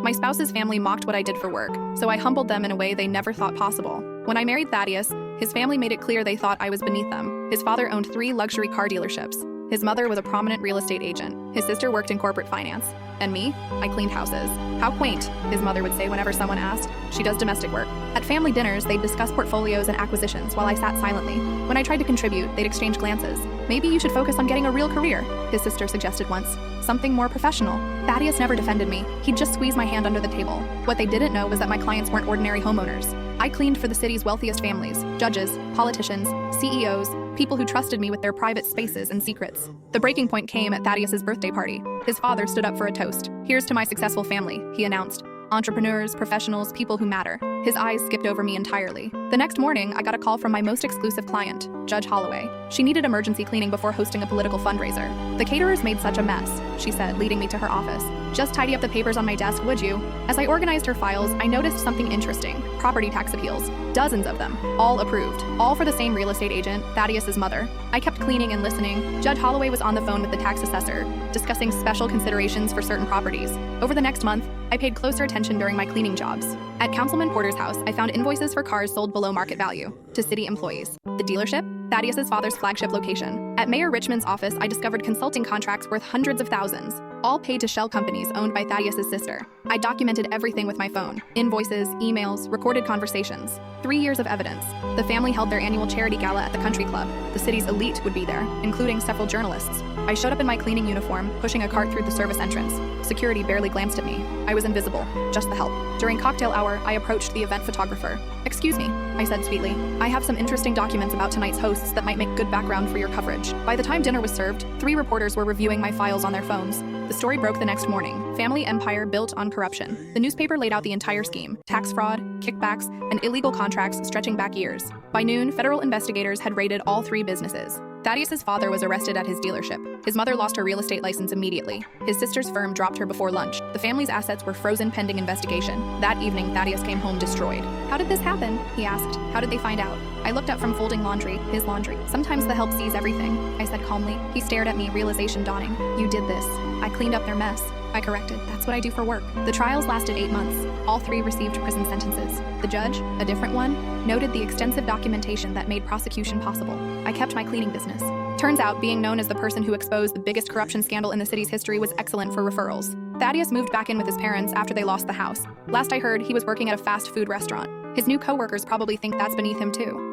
My spouse's family mocked what I did for work, so I humbled them in a way they never thought possible. When I married Thaddeus, his family made it clear they thought I was beneath them. His father owned 3 luxury car dealerships. His mother was a prominent real estate agent. His sister worked in corporate finance. And me? I cleaned houses. How quaint, his mother would say whenever someone asked. She does domestic work. At family dinners, they'd discuss portfolios and acquisitions while I sat silently. When I tried to contribute, they'd exchange glances. Maybe you should focus on getting a real career, his sister suggested once. Something more professional. Thaddeus never defended me. He'd just squeeze my hand under the table. What they didn't know was that my clients weren't ordinary homeowners. I cleaned for the city's wealthiest families, judges, politicians, CEOs, people who trusted me with their private spaces and secrets. The breaking point came at Thaddeus's birthday party. His father stood up for a toast. "Here's to my successful family," he announced. Entrepreneurs, professionals, people who matter. His eyes skipped over me entirely. The next morning, I got a call from my most exclusive client, Judge Holloway. She needed emergency cleaning before hosting a political fundraiser. "The caterers made such a mess," she said, leading me to her office. "Just tidy up the papers on my desk, would you?" As I organized her files, I noticed something interesting. Property tax appeals. Dozens of them. All approved. All for the same real estate agent, Thaddeus's mother. I kept cleaning and listening. Judge Holloway was on the phone with the tax assessor, discussing special considerations for certain properties. Over the next month, I paid closer attention during my cleaning jobs. At Councilman Porter's house, I found invoices for cars sold below market value to city employees. The dealership? Thaddeus's father's flagship location. At Mayor Richmond's office, I discovered consulting contracts worth hundreds of thousands, all paid to shell companies owned by Thaddeus's sister. I documented everything with my phone. Invoices, emails, recorded conversations. 3 years of evidence. The family held their annual charity gala at the country club. The city's elite would be there, including several journalists. I showed up in my cleaning uniform, pushing a cart through the service entrance. Security barely glanced at me. I was invisible, just the help. During cocktail hour, I approached the event photographer. "Excuse me," I said sweetly. "I have some interesting documents about tonight's hosts that might make good background for your coverage." By the time dinner was served, 3 reporters were reviewing my files on their phones. The story broke the next morning. Family empire built on corruption. The newspaper laid out the entire scheme: tax fraud, kickbacks, and illegal contracts stretching back years. By noon, federal investigators had raided all 3 businesses. Thaddeus's father was arrested at his dealership. His mother lost her real estate license immediately. His sister's firm dropped her before lunch. The family's assets were frozen pending investigation. That evening, Thaddeus came home destroyed. "How did this happen?" he asked. "How did they find out?" I looked up from folding laundry, his laundry. "Sometimes the help sees everything," I said calmly. He stared at me, realization dawning. "You did this." I cleaned up their mess. I corrected. "That's what I do for work." The trials lasted 8 months. All 3 received prison sentences. The judge, a different one, noted the extensive documentation that made prosecution possible. I kept my cleaning business. Turns out, being known as the person who exposed the biggest corruption scandal in the city's history was excellent for referrals. Thaddeus moved back in with his parents after they lost the house. Last I heard, he was working at a fast food restaurant. His new coworkers probably think that's beneath him too.